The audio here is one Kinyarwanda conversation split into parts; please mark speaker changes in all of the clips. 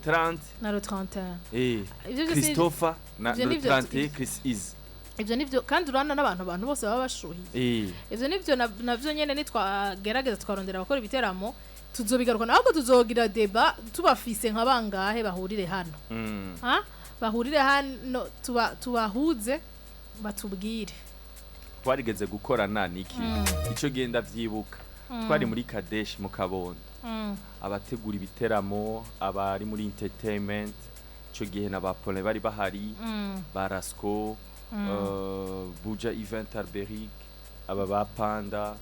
Speaker 1: 30
Speaker 2: na le 31
Speaker 1: Christopher na le 31 Chris is
Speaker 2: ivyo nivyo kandi urana n'abantu bose baba bashuhiye ivyo nivyo navyo nyene nitwagerageza twarondera abakora ibiteramo tuzobigaruka ahubwo tuzogira deba tubafise nkabangahe bahurire hano bahurire hano tubahuze batubwire
Speaker 1: twarigeze gukorana niki ico genda vyibuka twari muri Kadesh mu Kabondo abategura ibiteramo abari muri entertainment ico gihe n'abapole bari bahari Barasco Buja Event Arberic aba bapanda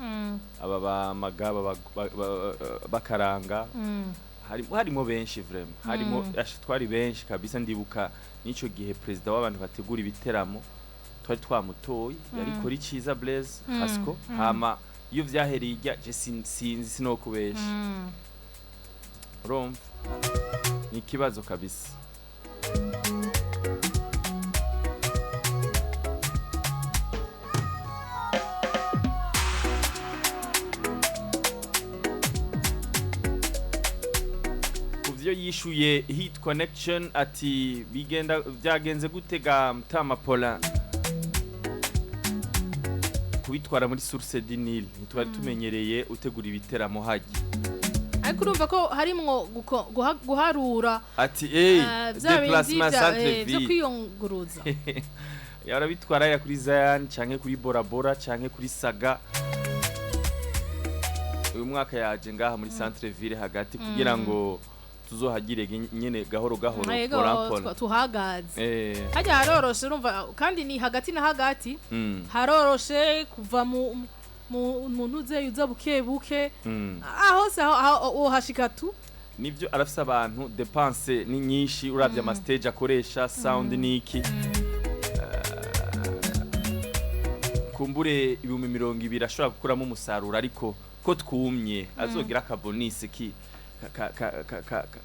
Speaker 1: aba ba magaba bakaranga harimo benshi vraiment harimo twari benshi kabisa ndibuka nico gihe president w'abantu bategura ibiteramo twari twamutoye yari kuri Ciza Blaze Hasco hama iyo vyahereye ijya je sinzi sinokubesha urumva ni kibazo kabisa kuvyo yishuye HIT-CONNEXION ati bigenda byagenze gutega Mutama Paulin kubitwara muri Source du Nil nitwari tumenyereye utegura ibiteramo haji
Speaker 2: ariko urumva ko harimwo guharura
Speaker 1: ati déplacement centre ville
Speaker 2: byo kwiyunguruza
Speaker 1: yarabitwara ya kuri Zion canke kuri Bora Bora canke kuri Saga uyu mwaka yaje ngaha muri centre ville hagati kugira ngo tuzohagire nyene gahoro pola
Speaker 2: tuhagaze hajya haroroshe urumva kandi ni hagati na hagati haroroshe kuva mu ntuze yuza buke aho se aho hashika tu
Speaker 1: nivyo arafise abantu dépense ni nyinshi uravye ama stage akoresha sound niki kumbure 220 ashobora gukuramo umusaruro ariko ko twumye azogira akabonisi ki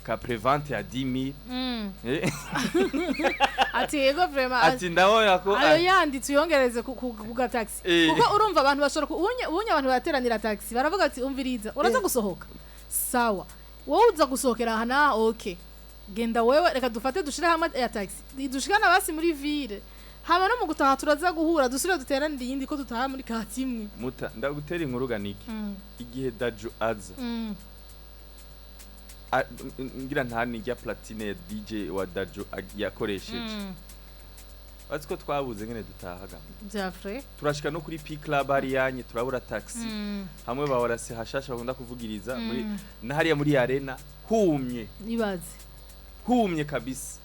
Speaker 1: ka prevente ya 10,000
Speaker 2: ati yego vraiment
Speaker 1: ati ndabona ko
Speaker 2: ayo yanditse yongereze ku taxi kuko urumva abantu bashobora ubunye abantu bateranira taxi baravuga ati umviriza uraza gusohoka sawa wowe uza gusohokera hana okay genda wewe reka dufate dushire hamwe ya taxi dushikana basi muri ville haba no mu gutaha turaza guhura dusubire duterana iyindi ko tutaha muri katimwe
Speaker 1: muta ndagutera inkuru ganiki igihe Daju aza ngira ntani ya platine DJ wa Daju yakoresheje batsko twabuze ngene dutahaga
Speaker 2: byafre
Speaker 1: turashika no kuri P Club ari yanye turabura taxi hamwe bahora se hashasha bakunda kuvugiriza muri nahariya muri arena
Speaker 2: nibaze
Speaker 1: humye kabisa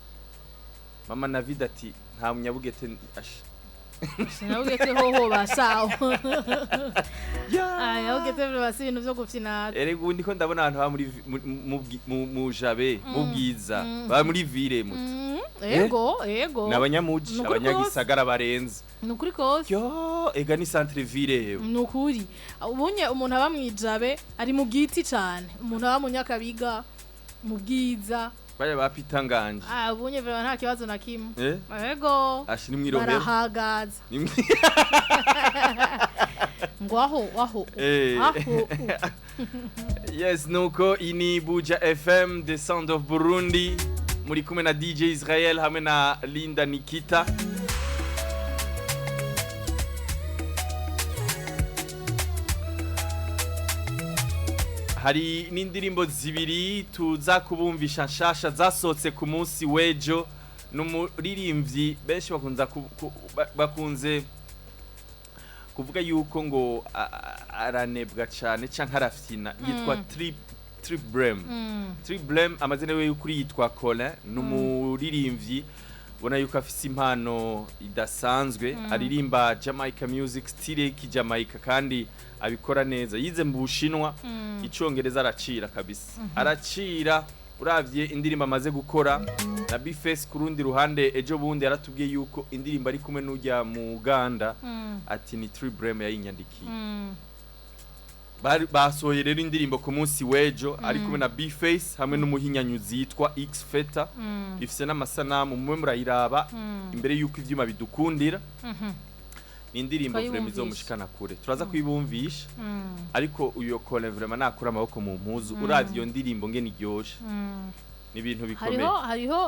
Speaker 1: mama Navid ati nta munyabugete
Speaker 2: Sinabugete hoho basaho. Aya ugete basi ibintu byo gufina.
Speaker 1: Erego ndiko ndabona abantu ba muri mu Jabe mu Bwiza ba muri ville muto.
Speaker 2: Ego.
Speaker 1: Nabanyamuji abanyagisagara barenze.
Speaker 2: Nukuri kose.
Speaker 1: Yo ega ni centre ville hewe.
Speaker 2: Nukuri. Ubunye umuntu aba mwijabe ari mu giti cyane. Umuntu aba mu Nyakabiga mu Bwiza.
Speaker 1: Baya bapitanganje.
Speaker 2: Ubunye vero nta kibazo na kimwe. Ego.
Speaker 1: Ashi ni mwirobero.
Speaker 2: Barahagaza. Ngwaho. Aho.
Speaker 1: Yes, nuko ini Buja FM, The Sound of Burundi. Muri kumwe na DJ Israel hamwe na Linda Nikita. Hari n'indirimbo zibiri tuza kubumvisha nshasha zasotse ku munsi wejo n'umuririmbyi benshi bakunze kuvuga yuko ngo aranebwa cyane canke arafyina yitwa Trip Blem amazina we y'ukuri yitwa Colin n'umuririmbyi bona yuko afise impano idasanzwe aririmba Jamaica music style ki Jamaica kandi abikora neza yize mu Bushinwa icongereza aracira kabisa aracira uravye indirimbo amaze gukora na Bface kurundi ruhande ejo bundi yaratubwiye yuko indirimbo ari kumwe n'ujya mu Uganda ati ni Trip Blem yayinyandikiye basohoye rero indirimbo ku munsi wejo ari kumwe na Bface hamwe n'umuhinyanyuzi yitwa X Feta ifise n'amasanamu mwe murayiraba imbere yuko ivyuma bidukundira indirimbo vraiment izomushikana kure turaza kwibumvisha ariko uyo Colin vraiment nakura amaboko mu mpuzu uravye iyo ndirimbo ngene iryoshe ibintu bikomeye
Speaker 2: hariho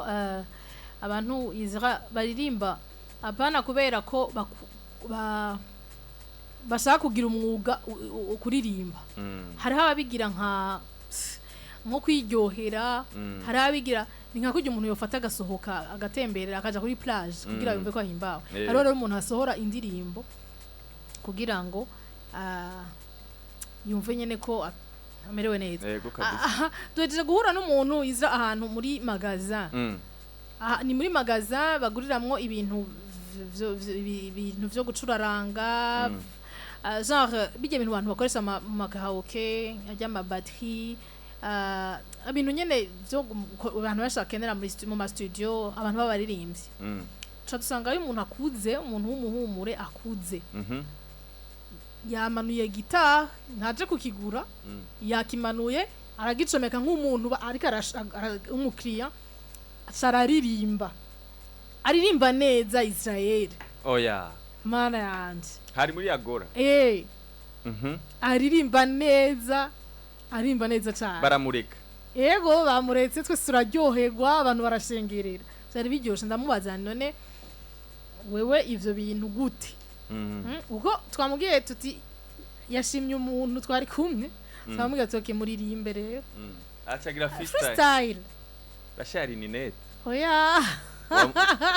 Speaker 2: abantu izra baririmba apana kubera ko bashaka kugira umwuga ukuririmba hariho ababigira nko kwiryohera hariho abigira ni nka kujya umuntu yofata agasohoka agatemberera akaja kuri plage kugira yumve ko ahimbawe hariho rero umuntu asohora indirimbo kugira ngo yumve nyene ko amerewe neza tuhejeje guhura n'umuntu iza ahantu muri magaza ni muri magaza baguriramwo ibintu vyo gucuraranga genre bijye ibintu abantu bakoresha mu makaraoke ajya ama batterie ibintu nyene byo abantu bashakenera mu ma studio abantu b'abaririmbyi dusanga ari umuntu akuze umuntu w'umuhumure akuze yamanuye gitari ntaje kukigura yakimanuye aragicomeka nk'umuntu ariko umukiriya aririmba neza Israel
Speaker 1: oya
Speaker 2: mana yanje
Speaker 1: hari muri agora
Speaker 2: aririmba neza cyane
Speaker 1: baramureka
Speaker 2: yego bamuretse twese turaryoherwa abantu barashengerera byari biryoshe ndamubaza none wewe ivyo bintu gute uko twamubwiye tuti yashimye umuntu twari kumwe twamubwiye tuke muririmbe rero
Speaker 1: acagira
Speaker 2: freestyle
Speaker 1: bashari ni net
Speaker 2: oya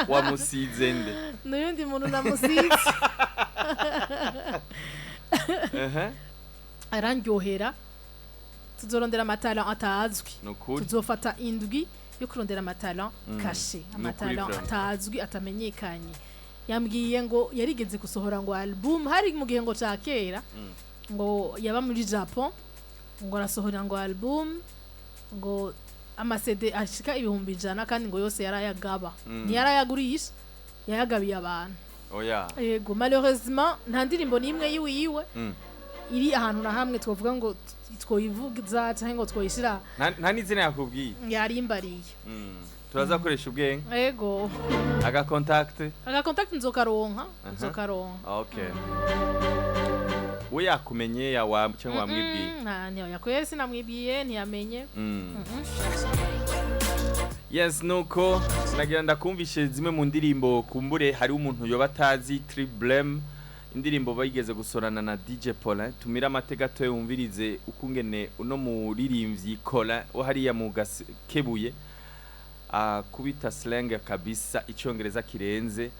Speaker 1: wamusize nde
Speaker 2: n'undi muntu namusize arandyohera tuzorondera amatara atazwi tuzofata indwi yo kurondera amatara kashe amatara atazwi atamenyekanye yambwiye ngo yarigeze gusohora ngo album hari mu gihe ngo cakera ngo yaba muri Japan ngo arasohora ngo album ngo amasede ashika 100 kandi ngo yose yarayagaba ni yarayagurisha yayagabiye abantu
Speaker 1: oya
Speaker 2: yego malheureusement nta ndirimbo nimwe yiwe iri ahantu na hamwe twovuga ngo twoyivuga cyangwa ngo twoyishira
Speaker 1: nta nizina yakubwiye
Speaker 2: yarimbariye
Speaker 1: turazakoresha ubwenge
Speaker 2: yego
Speaker 1: aga contact
Speaker 2: nzokaronka
Speaker 1: okay we yakumenye yawa cyangwa wamwibwiye
Speaker 2: nta yakwese sinamwibwiye ntiyamenye
Speaker 1: yes nuko nagira ndakumvishe zimwe mu ndirimbo kumbure hari umuntu yoba atazi Triblem indirimbo bayigeze gusorana na DJ Paulin tumira amateka to yumvirize ukungene uno muririmbyi Colin wo hariya mu Kebuye kubita slang kabisa icyongereza kirenze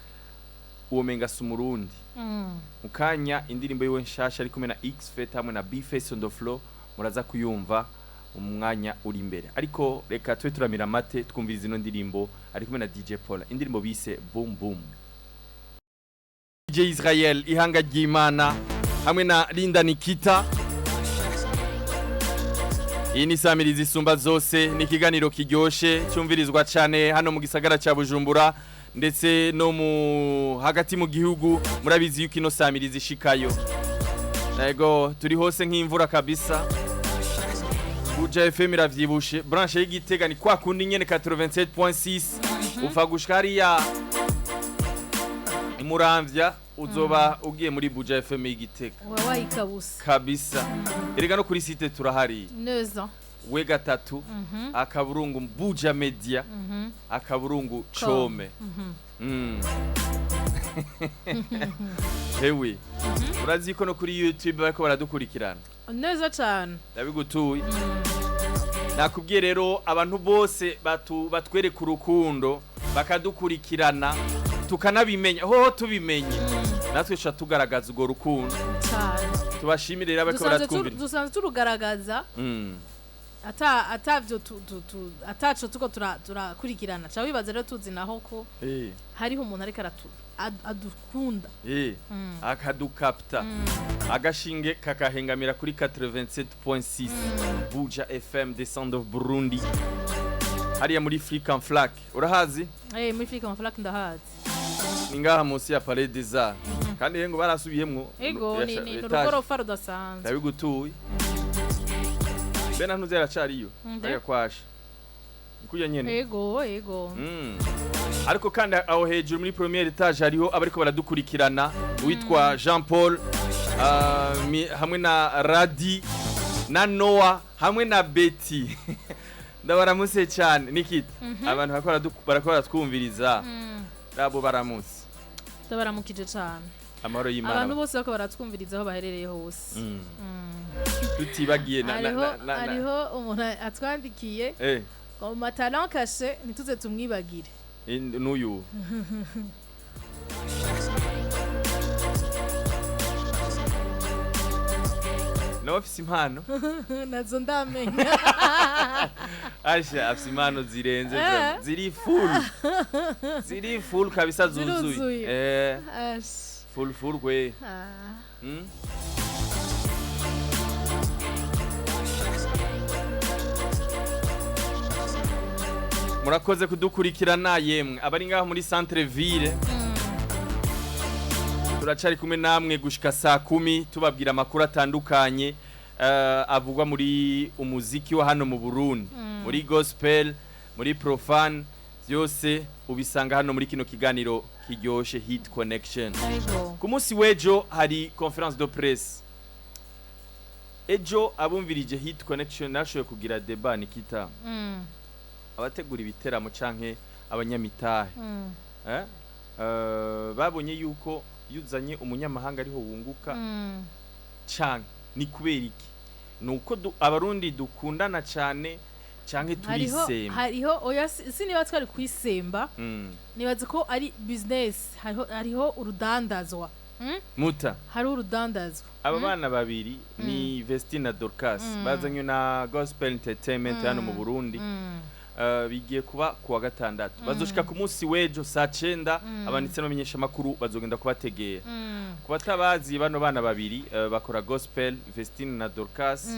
Speaker 1: uwomenga sumurundi mukanya indirimbo yiwe nshasha ari kumwe na X-Fet hamwe na B-Face on the floor muraza kuyumva umwanya uri imbere ariko reka twe turamira mate twumviriza ino ndirimbo ari kumwe na DJ Paulin indirimbo bise boom boom DJ Israel ihanga ry'Imana hamwe na Linda Nikita iyi ni samirizi isumba zose ni ikiganiro kiryoshe cyumvirizwa cyane hano mu gisagara cya Bujumbura ndetse no mu hagati mu gihugu murabizi yuko ino samirizi ishikayo yego turi hose nk'imvura kabisa Buja FM iravyibushe branche y'Igitega ni kwa kundi nyene 87.6 ufa gushika hariya Muramvya uzoba ugiye muri Buja FM y'Igitega
Speaker 2: wawayi kabusa
Speaker 1: kabisa erega no kuri site turahari
Speaker 2: neza
Speaker 1: we gatatu akaburungu Buja Media akaburungu Chome hewe urazi ko no kuri YouTube bariko baradukurikirana
Speaker 2: neza cyane
Speaker 1: ndabigutuye nakubwiye rero abantu bose batwereka urukundo bakadukurikirana tukanabimenya ho tubimenye natwe sha tugaragaza ugo rukundo tubashimire rero bariko baratwumvira
Speaker 2: dusanzwe turugaragaza atavyo ataco tuko turakurikirana cha wibaza rero tuzi naho ko hariho umuntu ariko adukunda
Speaker 1: akadukapta agashinge kakahengamira kuri 87.6 Buja FM the sound of Burundi hariya muri African Flag urahazi
Speaker 2: muri African Flag ndahazi
Speaker 1: ningaha munsi ya Palais des Arts kandi hengo barasubiyemwo
Speaker 2: ego ni urugorofa rudasanzwe
Speaker 1: ndabigutuye bena ntuze yaracariyo baya kwasha nikuya nyene
Speaker 2: ego
Speaker 1: ariko kandi aho hejuru muri première etage hariho abariko baradukurikirana witwa Jean Paul hamwe na Radi na Noah hamwe na Betty ndabaramutse cyane Nikita abantu barakora twumviriza rabo baramutse
Speaker 2: ndabaramukije cyane
Speaker 1: amahoro y'Imana
Speaker 2: abantu bose bako baratwumviriza aho baherereye hose
Speaker 1: tutibagiye
Speaker 2: ariho umuntu atwandikiye mu matalent caché ntituze tumwibagire
Speaker 1: n'uyu nawe afise impano
Speaker 2: nazo ndamenya
Speaker 1: Aisha afise impano zirenze ziri full kabisa zuzuye full kwe murakoze kudukurikirana yemwe abari ngaho muri centre ville turacari kumwe namwe gushika saa 10 tubabwira amakuru atandukanye avugwa muri umuziki wa hano mu Burundi muri gospel muri profane vyose ubisanga hano muri kino kiganiro kiryoshe hit connection ku munsi wejo hari conference de presse ejo abumvirije hit connection nashoye kugira débat Nikita abategura ibiteramo canke abanyamitahe babonye yuko yuzanye umunyamahanga ariho wunguka canke ni kubera iki nuko abarundi dukundana cyane canke turisemba
Speaker 2: hariho oya siniba twari kwisemba nibaze ko ari business hariho urudandazwa
Speaker 1: muta
Speaker 2: hari urudandazwa
Speaker 1: aba bana babiri ni Vestina Dorcas bazanywe na Gospel Entertainment hano mu Burundi bigiye kuba kuwa gatandatu bazoshika ku munsi wejo saa 9 abanitse no menyesha makuru bazogenda kubategera kubatabazi bano bana babiri bakora gospel Vestina na Dorcas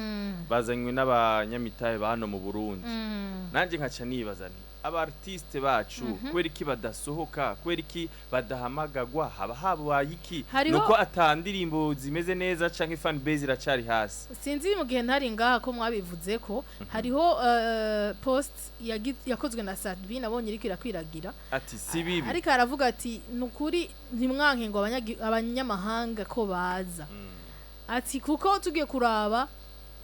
Speaker 1: bazanywe n'abanyamitahe hano mu Burundi nanje nkaca nibaza nti aba artiste bacu kweri ki badasohoka kweri ki badahamagagwa habaye iki nuko atandirimbo zimeze neza canke fan base iracari hasi
Speaker 2: sinzi mu gihe ntari ngaha ko mwabivuze ko hariho post yakozwe na Sadbi nabonye iriko irakwiragira
Speaker 1: ati sibibi
Speaker 2: ariko aravuga ati nukuri ntimwanke ngo abanyamahanga ko baza ati kuko tugiye kuraba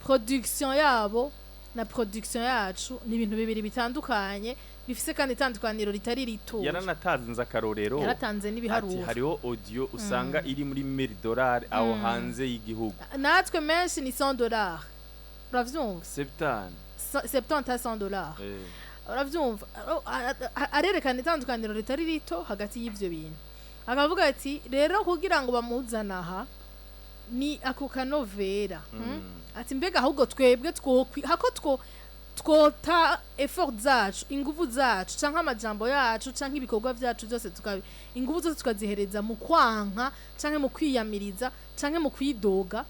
Speaker 2: production yabo na production yacu ni ibintu bibiri bitandukanye bifise kandi itandukaniro ritari rito
Speaker 1: yaranatanze akarorero
Speaker 2: yaratanze n'ibiharuro
Speaker 1: ati hariho audio usanga iri muri $1000 aho hanze y'igihugu
Speaker 2: natwe menshi ni $100 uravyumva 70 $100 uravyumva arerekana itandukaniro ritari rito hagati y'ivyo bintu akavuga ati rero kugira ngo bamuzana aha ni ako kanovera ati mbega ahubwo twebwe twota effort zacu ingufu zacu canke amajambo yacu canke ibikorwa vyacu byose ingufu zose tukazihereza mu kwanka canke mu kwiyamiriza canke mu kwidoga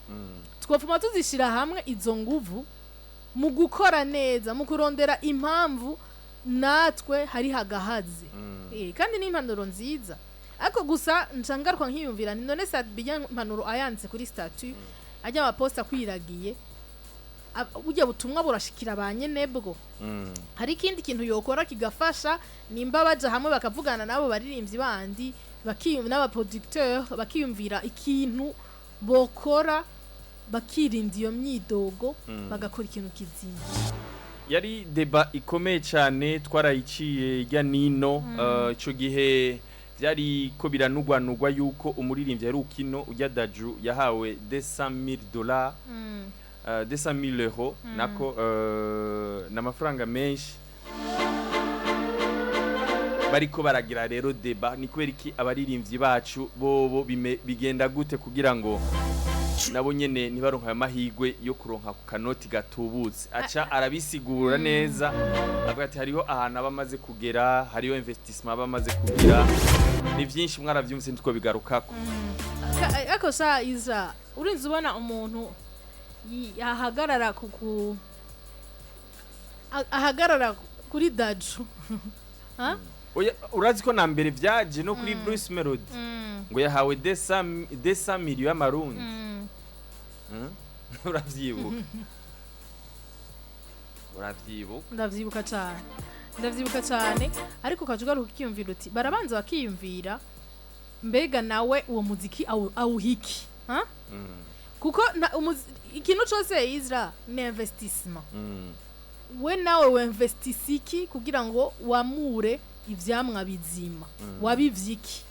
Speaker 2: twofuma tuzishira hamwe izo nguvu mu gukora neza mu kurondera impamvu natwe hari hagahaze kandi ni impanuro nziza ako gusa ncangarwa nkiyumvira none Sadbi impanuro ayanze kuri statut ajya amaposta kwiragiye ujya butumwa burashikira abanyenebwo hari ikindi kintu yokora kigafasha nimba baje hamwe bakavugana nabo baririmbyi bandi bakiyumva n'abaproducteur bakiyumvira ikintu bokora bakirinda iyo myidogo bagakora ikintu kizima
Speaker 1: yari deba ikomeye cyane twarayiciye ya nino ico gihe byari ko biranugwanugwa yuko umuririmbyi ari ukino ujya Daju yahawe $200,000 €200,000 nako n'amafaranga menshi bariko baragira rero deba ni kubera iki abaririmbyi bacu bobo bigenda gute kugira ngo nabo nyene nibaronka amahigwe yo kuronka ku kanoti gatubutse aca arabisigura neza avuga ati hariho ahantu abamaze kugera hariho investissement abamaze kugira ni vyinshi mwaravyumvise ntiko bigarukako
Speaker 2: ako sa iza urinze ubona umuntu ahagarara ahagarara kuri Daju
Speaker 1: oya urazi ko na mbere vyaje no kuri Bruce Melody ngo yahawe $200 million y'amarundi uravyibuka
Speaker 2: ndavyibuka cyane ariko kajugaruka ukiyumvira uti barabanza bakiyumvira mbega nawe uwo muziki awuhiki kuko ikintu cyose Isra ni investissement we nawe wemvestisi iki kugira ngo wamure ivyamwa bizima wabivyiki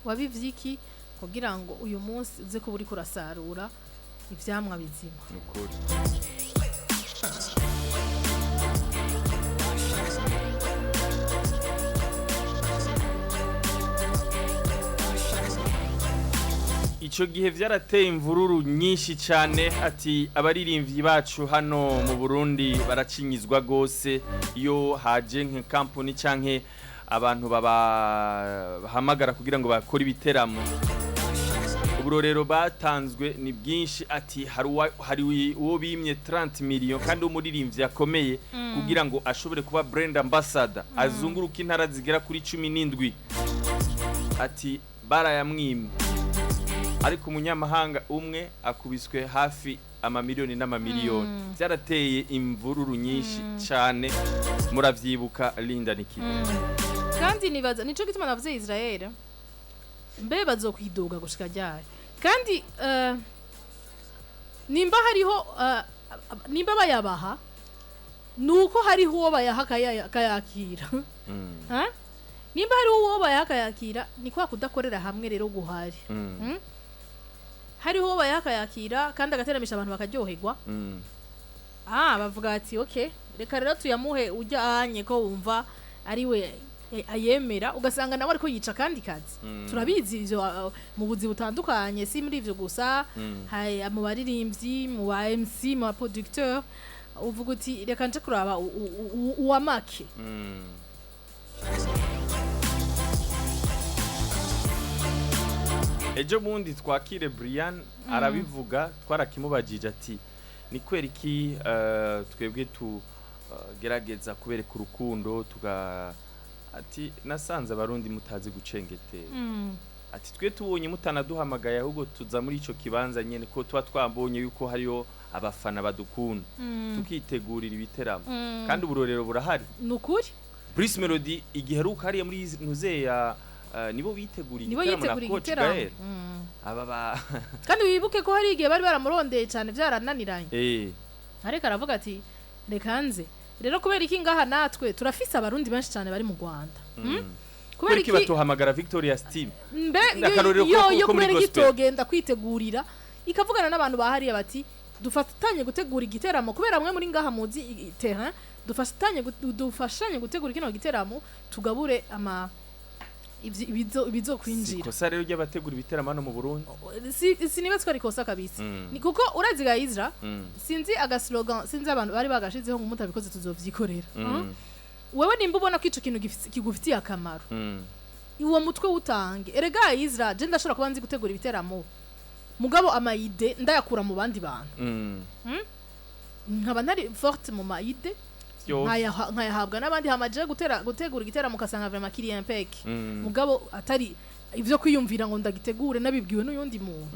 Speaker 2: wabivyiki kugira ngo uyu munsi uze kuba uriko urasarura ivyamwa bizima
Speaker 1: nukuri ico gihe vyarateye imvururu nyinshi cyane ati abaririmbyi bacu hano mu Burundi baracinyizwa gose iyo haje nke company canke abantu bahamagara kugira ngo bakore ibiteramo uburorero batanzwe ni bwinshi ati hari uwo bimye 30 million kandi umuririmbyi yakomeye kugira ngo ashobore kuba brand ambassador azunguruka intara zigera kuri 17 ati barayamwimye ariko umunyamahanga umwe akubiswe hafi amamiliyoni n'amamiliyoni byarateye imvururu nyinshi cyane muravyibuka Linda Nikita
Speaker 2: kandi nibaza nico gituma navuze Israel mbe bazokwidoga gushika ryari kandi nimba hariho nimba bayabaha nuko hariho uwo bayaha kayakira nimba hariho uwo bayaha kayakira ni kwa kudakorera hamwe rero guhari hariho bayaha kayakira kandi agateramisha abantu bakaryoherwa bavuga ati okay reka rero tuyamuhe ujya anye ko wumva ari we ayemera ugasanga nawe ariko yica kandi kazi turabizi ivyo mu buzi butandukanye si muri ivyo gusa mu baririmbyi mu ba MC mu ba producteur uvuga uti reka nje kuraba uwamake
Speaker 1: ejo bundi twakire Brian arabivuga twarakimubajije ati ni kwera iki twebwe tugerageza kubereka urukundo ati nasanze abarundi mutazi gucengetera ati twe tubonye mutanaduhamagaye ahubwo tuza muri ico kibanza nyene ko twa twambonye yuko hariyo abafana badukunda tukitegurira ibiteramo kandi uburorero burahari
Speaker 2: nukuri
Speaker 1: Bruce Melody igiheruka hariya muri Nuzeya nibo biteguriye igiteramo na coach Gael aba
Speaker 2: kandi wibuke ko hari igihe bari baramurondeye cyane byarananiranye ariko aravuga ati rekanze rero kubera iki ngaha natwe turafise abarundi benshi cyane bari mu Rwanda
Speaker 1: kubera iki batuhamagara Victoria Steam
Speaker 2: yo kubera iki togenda kwitegurira ikavugana n'abantu bahariye bati dufatanye gutegura igiteramo kubera mwe muri ngaha muzi terrain dufashanye gutegura kino giteramo tugabure ama ibizo kwinjira
Speaker 1: sikosa rero y'abategura ibiteramo hano mu Burundi
Speaker 2: sinibatswe ari kosa kabisa ni kuko uraziga Isra sinzi slogan sinzi abantu bari bagashizeho ngo mutabikoze tuzovyikorera wewe nimba ubona ko ico kintu kigufitiye akamaro uwo mutwe utange erega Isra je ndashobora kuba nzi gutegura ibiteramo mugabo amayide ndayakura mu bandi bantu nkaba ntari forte mu mayide nkayahabwa n'abandi hamaje gutegura igiteramo kasanga vraiment kiri impec mugabo atari ivyo kwiyumvira ngo ndagitegure nabibwiwe n'uyundi muntu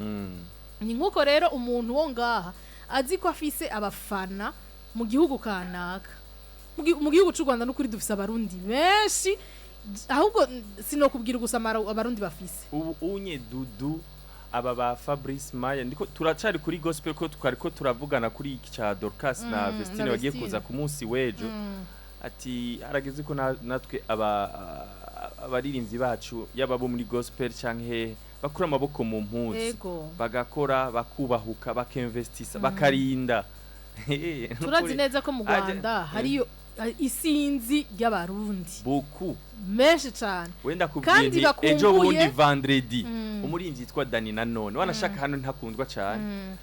Speaker 2: ni nkuko rero umuntu wo ngaha azi ko afise abafana mu gihugu kanaka mu gihugu cy'u Rwanda n'ukuri dufise abarundi benshi ahubwo sinokubwira gusamara abarundi bafise
Speaker 1: unye dudu aba ba Fabrice Maya ndiko turacari kuri gospel ko twariko turavugana kuri iki cha Dorcas na Vestine bagiye kuza ku munsi wejo ati arageze ko natwe abaririmbyi bacu yababo muri gospel canke bakura amaboko mu mpuzi bagakora bakubahuka bakinvestisa bakarinda
Speaker 2: turazi neza ko mu Rwanda hariyo isinzi ry'abarundi
Speaker 1: beaucoup
Speaker 2: menshi cyane
Speaker 1: wenda kubwiye ejo bundi vendredi umurinzi yitwa Dani nanone wanashaka hano ntakundwa cyane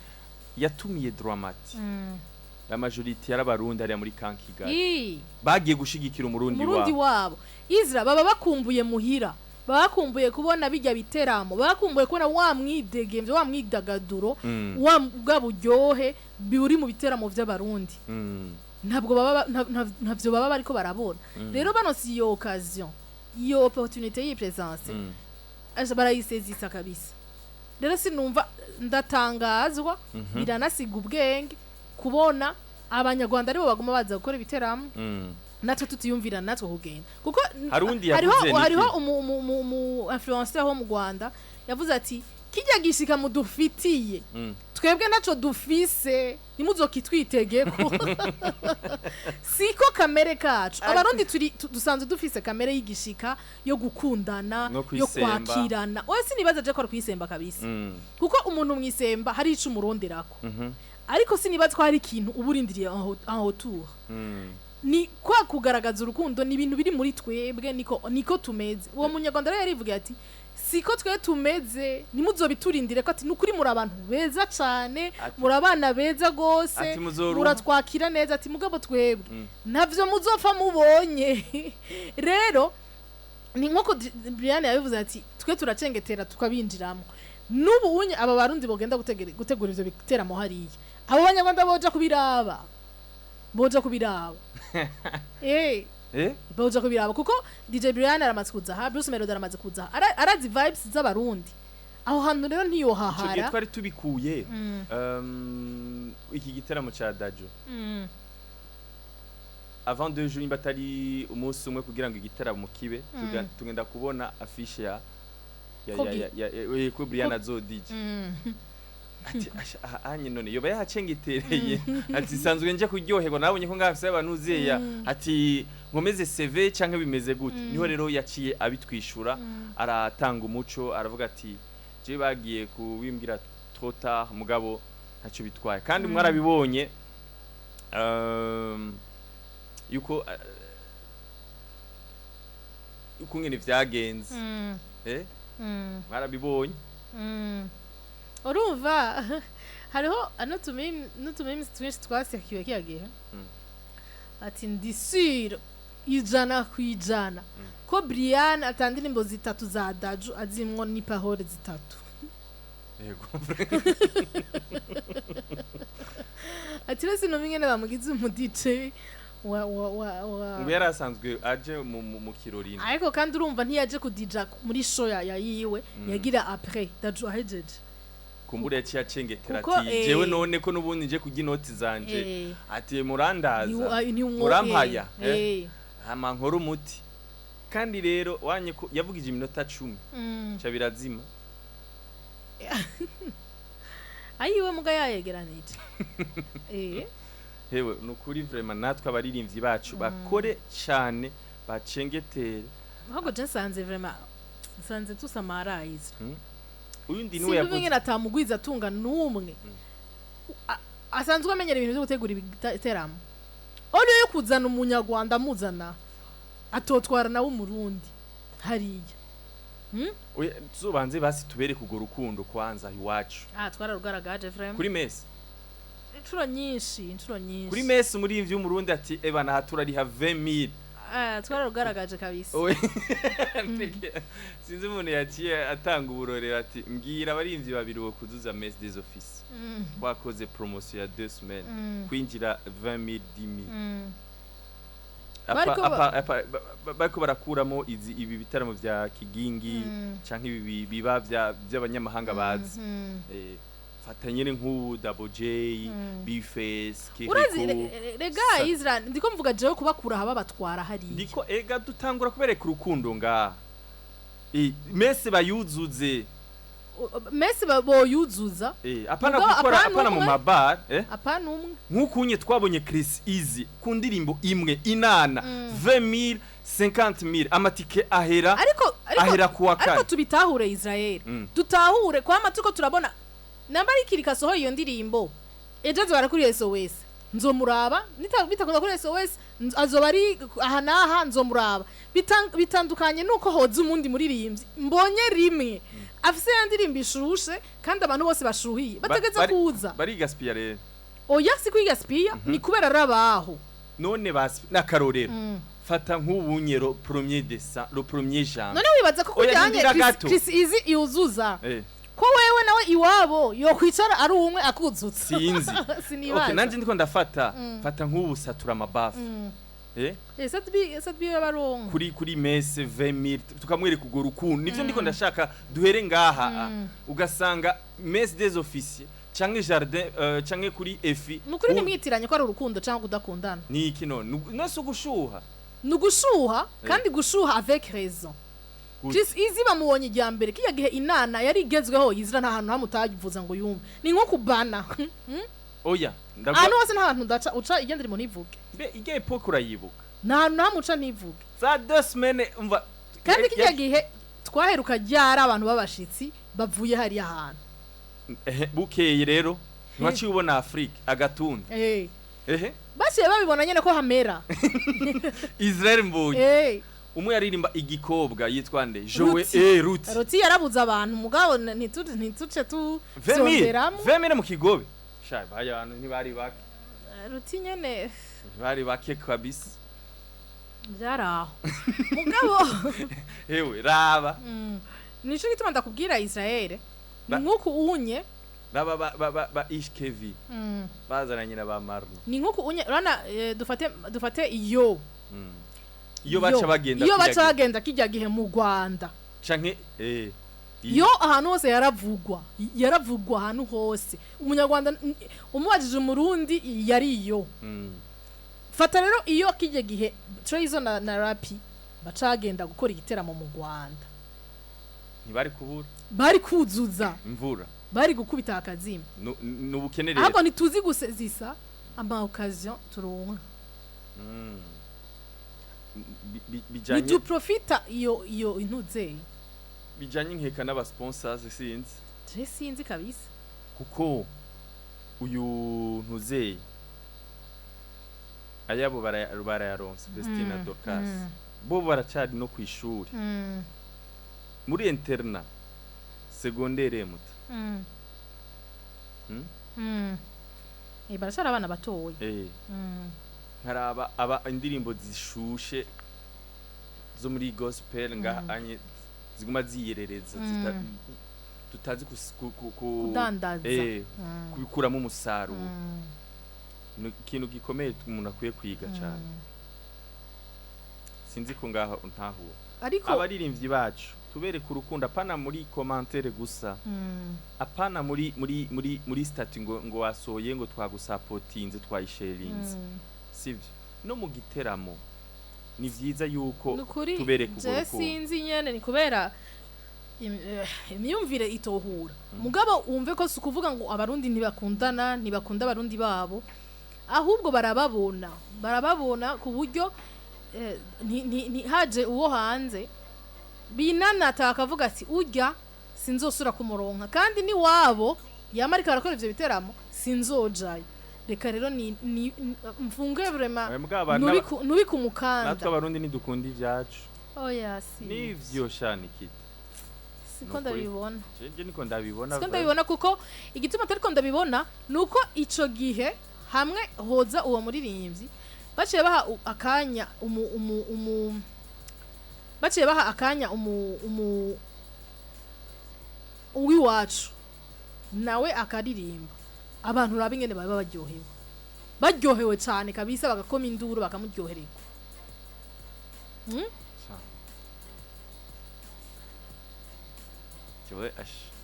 Speaker 1: yatumiye Dramati la majorité y'abarundi ari muri Kankigali bagiye gushigikira umurundi
Speaker 2: wabo Isra baba bakumbuye muhira bakumbuye kubona bijya biteramo bakumbuye kubona wa mwidegemvye wa mwidagaduro wa bwaburyohe buri mu biteramo by'abarundi ntabwo ntavyo baba bariko barabona rero bano si yo occasion iyo opportunité y'ipresence barayisezisa kabisa rero sinumva ndatangazwa biranasiga ubwenge kubona abanyarwanda aribo baguma baza gukora ibiteramo natwe tutiyumvira natwe kugenda kuko hariho umu influencer ho mu Rwanda yavuze ati kijya gishika mudufitiye twebwe naco dufise nimuzokitwitegeko siko kamere kacu abarundi dusanzwe dufise kamere y'igishika yo gukundana yo kwakirana oya sinibaza je ko ari kwisemba kabisa kuko umuntu mwisemba hari ico umuronderako ariko sinibaza ko hari ikintu uburindiriye en retour ni kwa kugaragaza urukundo ni ibintu biri muri twebwe niko tumeze uwo munyarwanda rero yarivuga ati siko twe tumeze nimuzobiturindire ko ati nukuri muri abantu beza cyane muri abana beza gose muratwakira neza ati mugabo twebwe navyo muzopfa mubonye rero ni nkoko Brian yabivuze ati twe turacengetera tukabinjiramo nubu unye aba barundi bogenda gutegura ivyo biteramo hariya abo banyarwanda boja kubiraba boja kubiraba kuko DJ Brian aramaze kuza ha Bruce Melody aramaze kuza arazi vibes z'abarundi aho hantu rero ntiyo hahara
Speaker 1: cyo twari tubikuye iki giteramo cha Dajo avant 2 jours batari umunsi umwe kugira ngo igiteramo kibe tugenda kubona affiche ya ko Brian azodije ati anye none yoba yahacengetereye ati sanzwe nje kuryoherwa nabonye ko ngafise abanuzeya ati nkomeze CV canke bimeze gute niho rero yaciye abitwishura aratanga umuco aravuga ati je bagiye kubimbwira trop tard mugabo ntaco bitwaye kandi mwarabibonye yuko ukungene vyagenze mwarabibonye
Speaker 2: urumva hariho nutumimi twinshi twasikiwe kiyagihe ati ndisire ijana kwijana ko Brian atandira imbo zitatu za Daju azimwo ni parole zitatu
Speaker 1: yego
Speaker 2: ati rese no mingene bamugize umudice
Speaker 1: ngo yarasanzwe aje mu kirori
Speaker 2: ariko kandi urumva ntiyaje kudija muri show ya yiwe yagira après Daju ahejeje
Speaker 1: kumbura yaciye acengetera ati jewe none ko nubundi nje kugira inoti zanje ati murandaza murampaya hama nkora umuti kandi rero wanye ko yavugije iminota 10 cha birazima ayiwe muga yayegeranije hewe nukuri vraiment natwe abaririmbyi bacu bakore cyane bacengetere
Speaker 2: ahubwo je sanze vraiment sanze tusamarayiza
Speaker 1: uyundi niwe yavuze
Speaker 2: sinzi atamugwiza tunga numwe asanzwe amenyera ibintu byo gutegura ibiteramo ono yo kuzana umunyarwanda muzana atotwara nawo umurundi hariya
Speaker 1: oya tubanze basi tubere kugo rukundo kwanza iwacu
Speaker 2: twararugaragaje vraiment
Speaker 1: kuri mesi
Speaker 2: inshuro nyinshi
Speaker 1: kuri mesi muri ivyo umurundi ati ebana haturari ha 20000
Speaker 2: twararugaragaje kabisa
Speaker 1: sinzi umuntu yaciye atanga uburore ati mbwira abarimvyi babiri bo kuzuza mesi des office twakoze promotion ya 2 semaines kwinjira 20000 10000 bariko barakuramo ibi bitaramo vya kigingi canke ibi biba by'abanyamahanga bazi fatanyene nk'ubu Double J Bface
Speaker 2: Urazi rega Israel ndiko mvuga jewe kubakura haba batwara hari
Speaker 1: ndiko ega dutangura kubereka urukundo nga mese bayuzuze
Speaker 2: mese boyuzuza
Speaker 1: apana gukora apana mu mabar
Speaker 2: apana umwe
Speaker 1: nkukunye twabonye Chris Easy ku ndirimbo imwe inana 20000 50000 amatike ahera kuwa kane
Speaker 2: ariko tubitahure Israel dutahure kwa matuko turabona nambari kirika soho iyo ndirimbo ejo barakuriye SOS nzomuraba bitakunda kuri SOS azobari aha nzomuraba bitandukanye nuko hoza umundi muririmbyi mbonye rimwe afise yandirimbo ishushe kandi abantu bose bashuhiye bategeza kuza
Speaker 1: bari gaspia rero
Speaker 2: oya si kwigaspia ni kubera rabaho
Speaker 1: none basi nakarorero fata nk'ubunyero premier décembre le premier janvier
Speaker 2: none wibaza ko kujyanye Chris Easy iuzuza ko wewe nawe iwabo yo kwicara ari umwe akuzutse
Speaker 1: sinzi okay nanje ndiko ndafata fata nk'ubu satura amabafu
Speaker 2: satbi barongo
Speaker 1: kuri mese 20000 tukamwere kugora urukundo nivyo ndiko ndashaka duhere ngaha ugasanga mese des officiers canke jardin canke kuri efi
Speaker 2: nukuri nimwitiranye ko ari urukundo canke kudakundana
Speaker 1: niki none nose ugushuha
Speaker 2: nugushuha kandi gushuha avec raison Just izi bamubonye ijya mbere kiya gihe inana yari igezweho yizira nta hantu hamutagivuza ngo yumve ni nko kubana
Speaker 1: oya
Speaker 2: hano hose nta hantu ndaca uca igenderimo ntivuge
Speaker 1: be igihe epoke urayibuka
Speaker 2: nta hantu hamuca ntivuge
Speaker 1: za 2 semaines umva
Speaker 2: kandi kiya gihe twaheruka ryara abantu babashitsi bavuye hari ahantu
Speaker 1: bukeye rero nwaciye ubona Afrika agatundu
Speaker 2: basiye babibona nyene ko hamera
Speaker 1: Israel mbuye umwe yaririmba igikobwa yitwa nde Joe Ruti
Speaker 2: yarabuza abantu mugabo ntituce tu sonderamo
Speaker 1: Vemire mu kigobe shaye baya abantu ntibari bake
Speaker 2: Ruti nyene
Speaker 1: bari bake kabisa
Speaker 2: byaraho mugabo
Speaker 1: hewe raba
Speaker 2: nico gituma ndakubwira Israel nkuko unye
Speaker 1: ba ishkevi bazaranye na ba Marno
Speaker 2: ni nkuko unye rana dufate iyo baca bagenda kijya gihe mu Rwanda
Speaker 1: canke
Speaker 2: yo ahantu hose yaravugwa ahantu hose umunyarwanda umubajije umurundi yari fata rero iyo kijya gihe Trezo na Rapi bacagenda gukora igiteramo mu Rwanda
Speaker 1: ntibari kubura
Speaker 2: bari kuzuza
Speaker 1: imvura
Speaker 2: bari gukubita akazima
Speaker 1: nubukenere
Speaker 2: ahubwo ntituzi gusezisa ama occasion turonka bijanye ni profita iyo intuze
Speaker 1: bijanye nkeka n'aba sponsors sinzi
Speaker 2: kabisa
Speaker 1: kuko uyu ntuzeye ayabo barayaronse Festina Dorcas bo baracari no kwishuri muri interna secondaire muta
Speaker 2: barashara abana batoye
Speaker 1: nkaraba aba indirimbo zishushe zo muri gospel anye ziguma ziyerereza tutazi
Speaker 2: kudandaza
Speaker 1: kubikuramo umusaruro ikintu gikomeye umuntu akwiye kwiga cyane sinzi ko ngaho ntahura
Speaker 2: ariko
Speaker 1: abaririmbyi bacu tubereka urukundo apana muri commentaire gusa apana muri stati ngo wasoye ngo twagusapotinze twayisharinze sivyo no mu giteramo ni vyiza yuko tubereka urukundo
Speaker 2: sinzi nyene ni kubera imyumvire itohura mugabo umve ko sukuvuga ngo abarundi ntibakunda abarundi babo ahubwo barababona ku buryo haje uwo hanze binanata akavuga ati urya sinzosura kumuronka kandi ni wabo yamarika arakora ivyo biteramo sinzojayo reka rero ni mfunge vraiment nubi kumukanda
Speaker 1: natwe abarundi nidukunda ivyacu
Speaker 2: oya si
Speaker 1: nivyo shanikita
Speaker 2: siko ndabibona
Speaker 1: je niko ndabibona
Speaker 2: siko ndabibona kuko igituma atari ko ndabibona nuko ico gihe hamwe hoza uwo muririmbyi baciye baha akanya baciye baha akanya uwiwacu nawe akaririmba abantu rabi ngene baba baryohewe cyane kabisa bagakoma induru bakamuryohererwa
Speaker 1: cyowe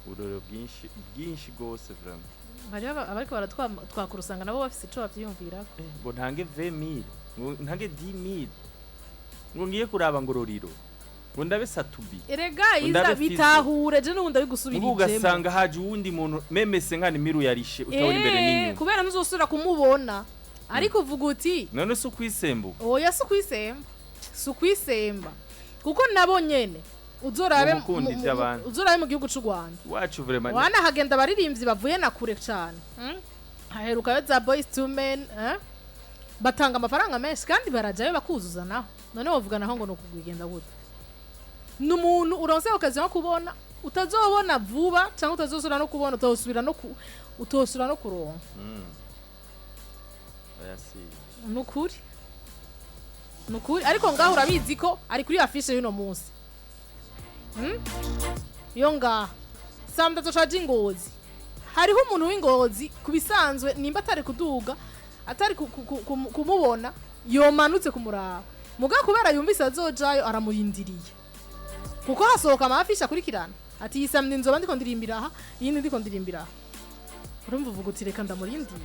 Speaker 1: uroro bwinshi gose vraiment
Speaker 2: abariko baratwakurusanga nabo bafise ico bavyiyumvira
Speaker 1: ngo ntange 20000 ngo ntange 10000 ngo ngiye kuraba ngororiro ngo ndabe satubi
Speaker 2: erega iza bitahure je n'ubundi abigusubirije
Speaker 1: ngo ugasanga haje uwundi muntu memese nkani miru yarishe utabona imbere n'inyuma
Speaker 2: kubera ntuzosura kumubona ariko uvuga uti
Speaker 1: none se ukwisembu
Speaker 2: oya se ukwisemba kuko nabo nyene uzorabe mu gihugu cy'u Rwanda
Speaker 1: wacu vraiment
Speaker 2: wana hagenda abaririmbyi bavuye na kure cyane haheruka za Boys to Men batanga amafaranga menshi kandi barajayo bakuzuza naho none wovuga naho ngo nokugenda gute n'umuntu uronse okazi no kubona utazobona vuba cyangwa utazosura no kubona utosubira no kuronka nukuri ariko ngaho urabizi ko ari kuri afishe y'uno munsi yo ngaha samda toshaje ingozi hariho umuntu w'ingozi kubisanzwe nimba atari kuduga atari kumubona yomanutse kumuraba muga kubera yumvise azojayo aramurindiriye kuko hasohoka amafisha kurikirana ati yisamye nzoba ndiko ndirimbira aha yindi ndiko ndirimbira aha urumva uvuga uti reka ndamurindiye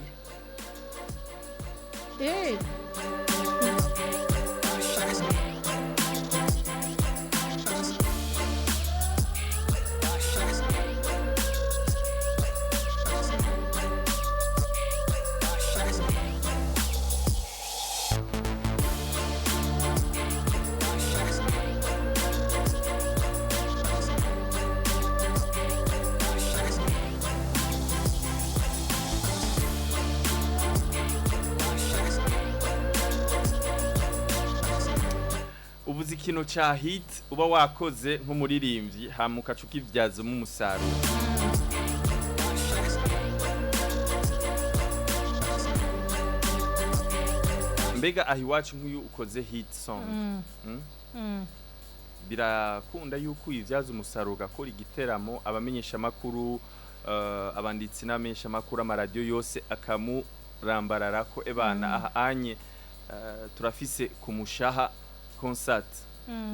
Speaker 1: ubuze ikintu ca hit uba wakoze nk'umuririmbyi hama ukacuka ivyazamo umusaruro. Mbega aho iwacu nk'uyu ukoze hit song birakunda yuko uyivyaza umusaruro ugakora igiteramo abamenyesha makuru abanditsi n'abamenyesha makuru amaradiyo yose akamurambararako ebana aha anye turafise ku mushaha concert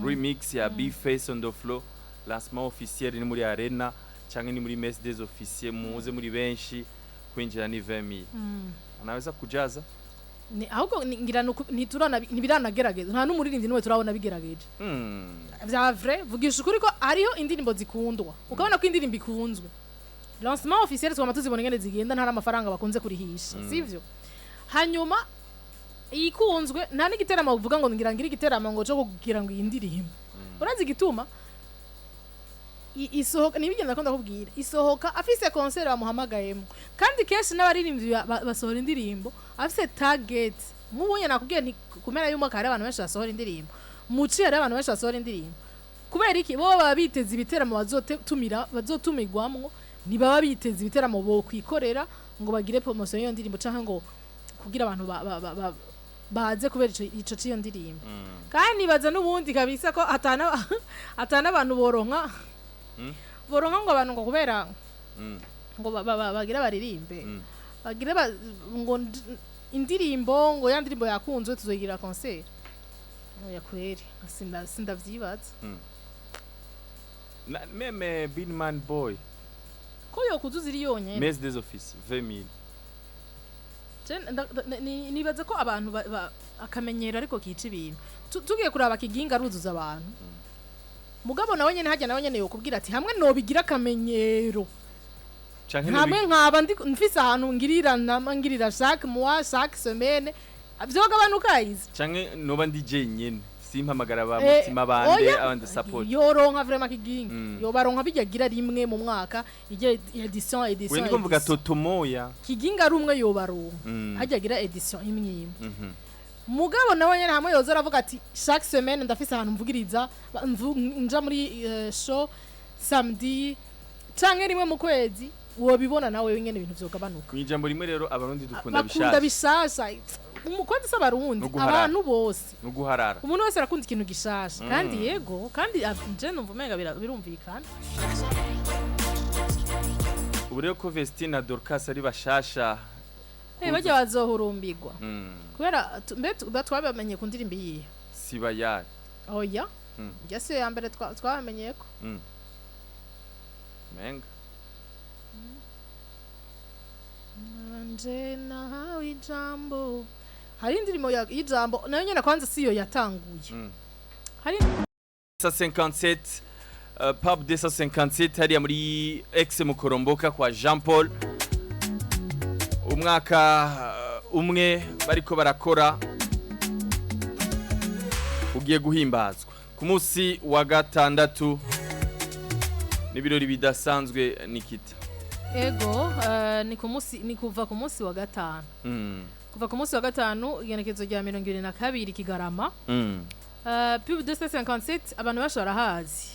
Speaker 1: remix ya B-Face on the floor lancement officiel ni muri arena canke ni muri messe des officiers muze muri benshi kwinjira ni 20000 anaweza kujaza
Speaker 2: ni ahubwo ngira ntiturana ntibiranagerageza nta n'umuririmbyi niwe turabona bigerageje vya vrai vugisha ukuri ko ariho indirimbo zikundwa ukabona ko indirimbo ikunzwe lancement officiel twama tuzibona ngene zigenda nta amafaranga bakunze kurihisha sivyo hanyuma ikunzwe nta n'igiteramo uvuga ngo ngira igiteramo ngo cyo kugira ngo indirimbo urazi gituma isohoka nibigenda ko ndakubwira isohoka afise concert bamuhamagayemo kandi kenshi n'abaririmbyi basohora indirimbo afise target mubonye nakubwiye nti kumera y'umwaka hari abantu benshi basohora indirimbo muci hari abantu benshi basohora indirimbo kubera iki bo baba biteze ibiteramo bazotumirwamwo ntibaba biteze ibiteramo bo kwikorera ngo bagire promotion y'iyo ndirimbo canke ngo kugira abantu baze kubera ico ciyo ndirimbo kandi baza n'ubundi kabisa ko atana abantu boronka ngo abantu ngo kubera ngo bagira baririmbe bagira ngo indirimbo ngo ya ndirimbo yakunzwe tuzogira concert ya kweri sindavyibaza
Speaker 1: meme Binman boy
Speaker 2: ko yo kuzuziri yonyene
Speaker 1: messe des offices 20000
Speaker 2: nibaza ko abantu akamenyera ariko kica ibintu tugiye kuraba kiginga ruzuza abantu mugabo nawe nyene hajya nawe nyene yokubwira ati hamwe no bigira kamenyero hamwe nkaba mfise ahantu ngirira chaque mois chaque semaine vyogabanuka izi
Speaker 1: canke noba ndi jenyene simpamagara ba mutima bande abandi support
Speaker 2: yoronka vraiment kiginga yobaronka bijagira rimwe mu mwaka ije edition
Speaker 1: we niko mvuga totomoya
Speaker 2: kiginga rumwe yobaronka hajagira edition imwe mugabo nawe nyene hamwe yoza aravuga ati chaque semaine ndafise ahantu mvugiriza nja muri show samedi canke rimwe mu kwezi wobibona nawe nyene ibintu vyogabanuka
Speaker 1: mwijambo rimwe rero abarundi dukunda
Speaker 2: bishasha umukozi s'abarundi abantu bose
Speaker 1: nuguharara
Speaker 2: umuntu wese arakunda ikintu gishasha kandi yego kandi je numva umenga birumvikana
Speaker 1: ubu rero ko Vestine na Dorcas ari bashasha
Speaker 2: bajya bazohurumbirwa kubera twabamenye ku ndirimbo yiye
Speaker 1: sibayari
Speaker 2: oya yase ya mbere twabamenye ko
Speaker 1: menga
Speaker 2: nje nahawe ijambo hari indirimbo y'ijambo nayo nyene kwanza siyo yatanguye hari
Speaker 1: 57 pub 257 hariya muri ex mukoromboka kwa Jean Paul umwaka umwe bariko barakora ugiye guhimbazwa ku munsi wa gatandatu n'ibirori bidasanzwe Nikita
Speaker 2: ego ni kuva ku munsi wa gatanu kuva ku munsi wa gatanu igenekezo rya 22 Kigarama pub 257 abantu bashora hazi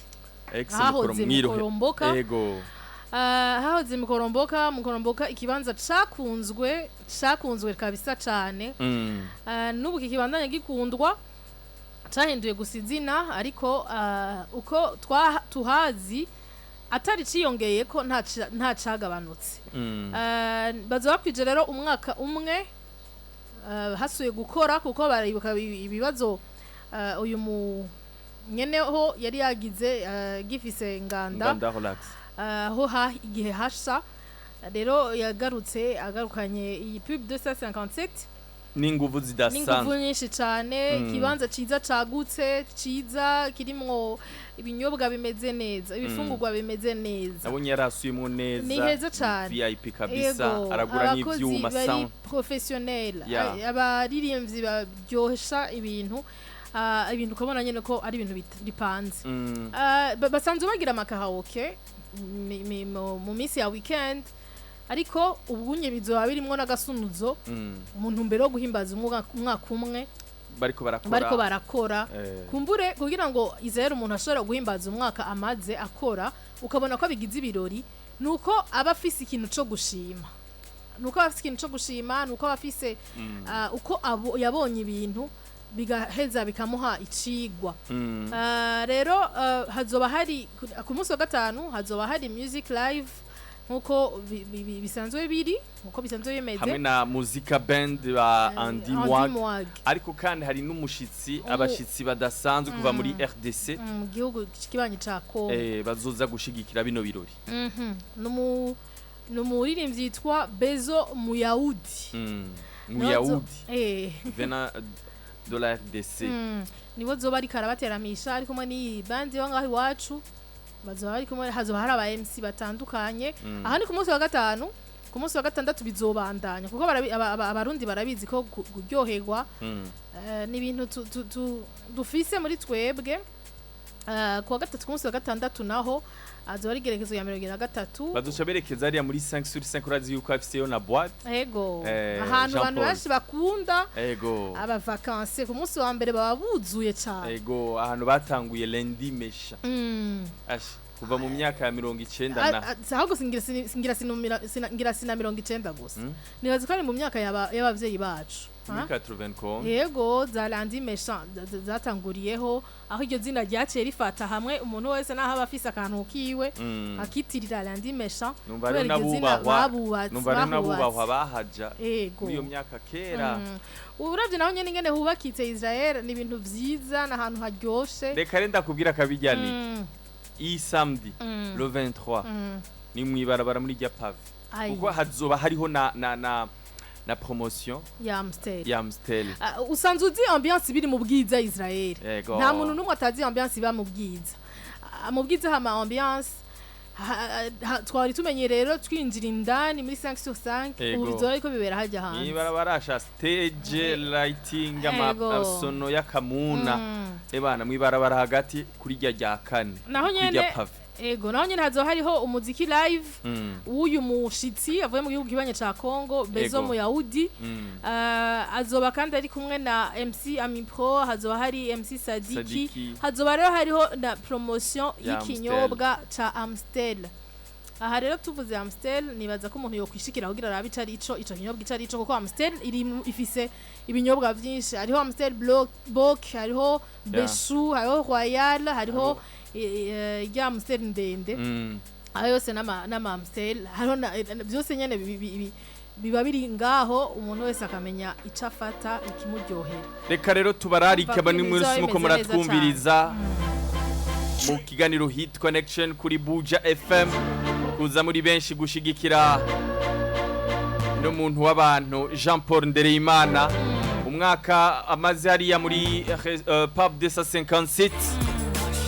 Speaker 1: hahoze
Speaker 2: mukoromboka
Speaker 1: ego
Speaker 2: hahoze mukoromboka ikibanza cakunzwe kabisa cane n'ubu kikibandanya gikundwa cahinduye gusa izina ariko uko tuhazi atari ciyongeye ko nta cagabanutse bazoba kwije rero umwaka umwe hasuye gukora kuko baribuka ibibazo uyu nyeneho yari yagize gifise nganda ho igihe hasha rero yagarukanye iyi pub 257
Speaker 1: n'inguvu
Speaker 2: n'inguvu
Speaker 1: zidasanzwe
Speaker 2: nyinshi cyane ikibanza ciza cagutse ciza kirimwo ibinyobwa bimeze neza ibifungurwa bimeze neza
Speaker 1: nabonye yarasuyemo neza
Speaker 2: ni heza cyane
Speaker 1: VIP kabisa aragura n'ivyuma sound
Speaker 2: professionnel abaririmbyi baryohesha ibintu ibintu ukabona nyene ko ari ibintu bipanze basanzwe bagira amakaraoke mu minsi ya weekend ariko ubunye bizoba birimwo n'agasunuzo umuntu mbere yo guhimbaza umwaka umwe bariko barakora kumbure kugira ngo Israel umuntu ashobora guhimbaza umwaka amaze akora ukabona ko bigize ibirori nuko aba afise ikintu co gushima nuko aba afise uko yabonye ibintu bigaheza bikamuha icigwa rero hazoba hari ku munsi wa gatanu hazoba hari music live nkuko bisanzwe bimeze
Speaker 1: hamwe na muzika band ba Andi Mwag ariko kandi hari n'umushitsi abashitsi badasanzwe kuva muri RDC
Speaker 2: mu gihugu kibanyi ca Congo
Speaker 1: bazoza gushigikira bino birori
Speaker 2: n'umuririmbyi yitwa Bezo Muyahudi
Speaker 1: vena de la RDC
Speaker 2: nibo zoba ari karabateramisha ariko mwe ni band yo ngaho iwacu bazoba ari kumwe hazoba hari aba MC batandukanye aha ni ku munsi wa gatanu ku munsi wa gatandatu bizobandanya kuko abarundi barabizi ko kuryoherwa ni ibintu dufise muri twebwe ku wa gatatu ku munsi wa gatandatu naho azoba ari gerekezo ya 23
Speaker 1: bazoca berekeza ariya muri 5 sur 5 urazi yuko afiseyo na boîte
Speaker 2: ego ahantu abantu bashi bakunda
Speaker 1: ego
Speaker 2: aba vacances ku munsi wa mbere baba buzuye cyane
Speaker 1: ego ahantu batanguye lundi mesha ashi kuva mu myaka ya 90 na
Speaker 2: ahubwo singira sina 90 gusa nibaza ko ari mu myaka y'abavyeyi bacu
Speaker 1: 80
Speaker 2: yego za lundi mesha zatanguriyeho aho iryo zina ryaciye rifata hamwe umuntu wese naho aba afise akantu kiwe akitirira lundi mesha
Speaker 1: numva nabubahwa bahaja muri iyo myaka kera
Speaker 2: uravye naho nyene ingene hubakitse Israel ni ibintu vyiza n'ahantu haryoshe
Speaker 1: reka renda kubwira kabijyanike iyi samedi le 23 ni mwibarabara muri rya pave kuko hazoba hariho na promotion ya Amstel
Speaker 2: usanzwe uzi ambiance biri mu bwiza Israel nta muntu numwe atazi ambiance iba mu bwiza hama ambiance twari tumenye rero twinjira indani muri 5 sur 5 ubu bizoba ariko bibera hajya hanze
Speaker 1: niba barasha stage lighting amasono y'akamuna ebana mwibarabara hagati kuri rya kane
Speaker 2: naho nyene naho nyene hazo hariho umuziki live w'uyu mushitsi avuye mu gihugu kibanye ca Congo Bezo Muyahudi azoba kandi ari kumwe na MC Amipro hazoba hari MC Sadiki hazoba rero hariho na promotion y'ikinyobwa ca Amstel aha rero tuvuze Amstel nibaza ko umuntu yo kwishikira kugira arabe ico kinyobwa ico kuko Amstel ifise ibinyobwa vyinshi hariho Amstel Bock hariho Beshu hariho Royal hariho ya Amstel ndende ayo yose n'ama Amstel hariho byose nyene biba biri ngaho umuntu wese akamenya ico afata ikimuryohera
Speaker 1: reka rero tubararike bani mwese muko muratwumviriza mu kiganiro Hit Connection kuri Buja FM kuza muri benshi gushigikira no muntu w'abantu Jean Paul Ndereyimana umwaka amaze hariya muri pub de 57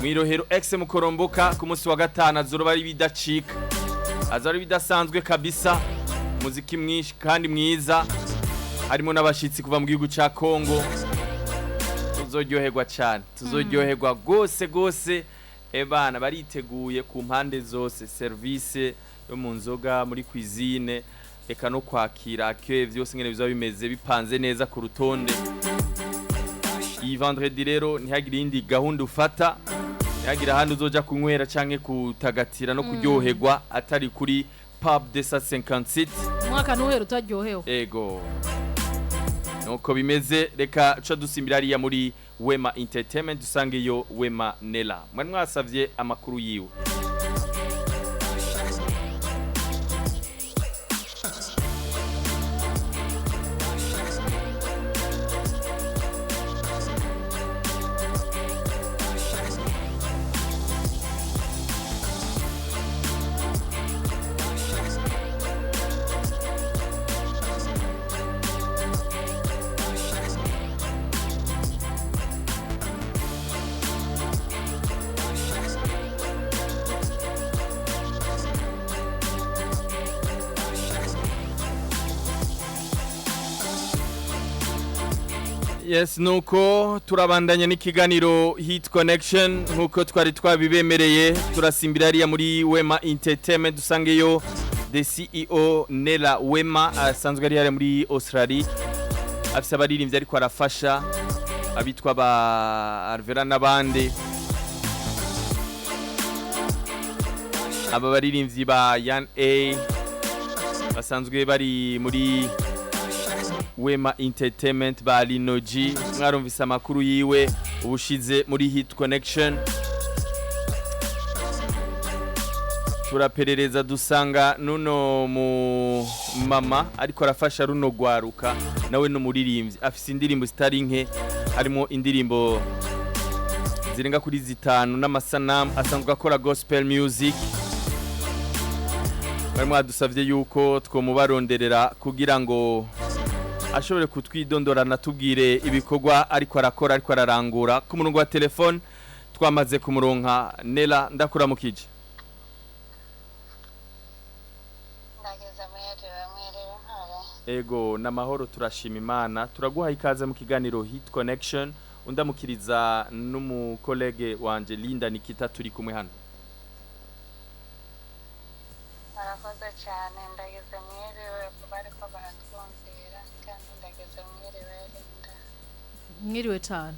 Speaker 1: mwirohero ex mukoromboka ku munsi wa gatanu azoroba ari bidacika azari bidasanzwe kabisa muziki mwinshi kandi mwiza harimo n'abashitsi kuva mu gihugu ca Congo tuzoryoherwa cyane tuzoryoherwa gose ebana bariteguye ku mpande zose service yo mu nzoga muri cuisine eka no kwakira ke vyose ngene bizaba bimeze bipanze neza ku rutonde iyi vendredi rero ntihagire indi gahunda ufata ntihagire ahandi uzoja kunywera canke kutagatira no kuryoherwa atari kuri pub de 57
Speaker 2: mwaka nuhera utaryohewe
Speaker 1: ego nuko bimeze reka ca dusimbira ariya muri Wema Entertainment dusange yo Wema Nela mwari mwasavye amakuru yiwe Yes, nuko turabandanya n'ikiganiro Hit Connection nkuko twari twabibemereye turasimbira hariya muri Wema Entertainment dusangeyo the CEO Nela Wema asanzwe ari hariya muri Australia afise abaririmbyi ariko arafasha abitwa ba Arvera n'abandi aba baririmbyi ba Yan A basanzwe bari muri Wema Entertainment ba Linoji mwarumvise amakuru yiwe ubushize muri Hit Connection turaperereza dusanga nuno mu mama ariko arafasha runo gwaruka nawe no muririmbyi afise indirimbo zitari nke harimo indirimbo zirenga kuri zitanu n'amasanamu asanzwe akora gospel music barimo adusavye yuko twomubaronderera kugira ngo ashobore kutwidondora natubwire ibikorwa ariko arakora ariko ararangura ku murongo wa telefone twamaze kumuronka Nela ndakuramukije. Ego namahoro turashima Imana turaguha ikaze mu kiganiro Hit Connection undamukiriza n'umu college wanje Linda Nikita turi kumwe hano.
Speaker 3: Arakoze cyane ndageze mwiriwe kubari ko baratwumvira kandi ndageze mwiriwe Linda.
Speaker 2: Mwiriwe cyane.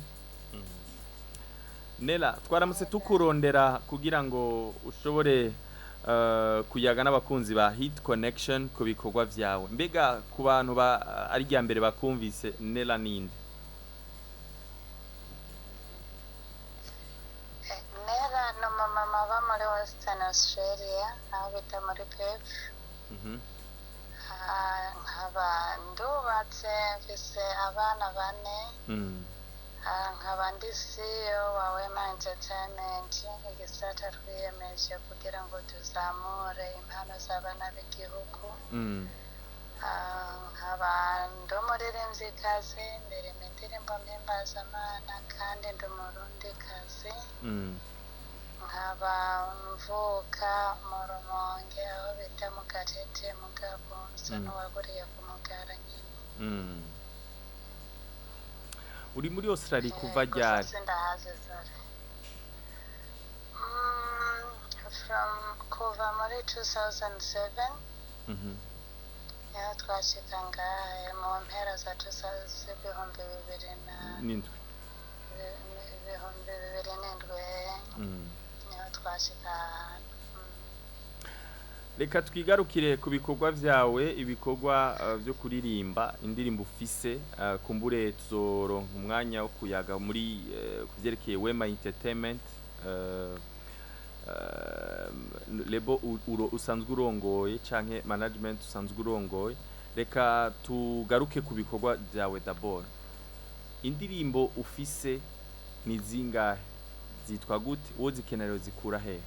Speaker 1: Nela twaramutse tukurondera kugira ngo ushobore kuyaga n'abakunzi ba Hit Connection ku bikorwa vyawe mbega ku bantu ari rya mbere bakumvise Nela ninde?
Speaker 3: Nela no mama ba muri Western Australia aho bita muri Perth. Nkaba ndubatse mfise abana bane. Nkaba ndi CEO wa Wema Entertainment igisata twiyemeje kugira ngo tuzamure impano z'abana b'igihugu. Nkaba ndi umuririmvyikazi ndirimba indirimbo mpimbazamana kandi ndi umurundikazi. Nkaba mvuka mu Rumonge aho bita mu Gatete mu Gabunzo n'uwaguriye ku Mugara nyine.
Speaker 1: Uri muri Australia kuva ryari?
Speaker 3: From Kuva muri 2007. Twashika ngahe mu mpera za 2007 niho twashika.
Speaker 1: Reka twigarukire ku bikorwa vyawe ibikorwa byo kuririmba indirimbo ufise kumbure tuzoronka umwanya wo kuyaga muri kuvyerekeye Wema Entertainment lebo usanzwe urongoye canke management usanzwe urongoye reka tugaruke ku bikorwa vyawe d'abord indirimbo ufise ni zingahe zitwa gute wo zikenero zikura he?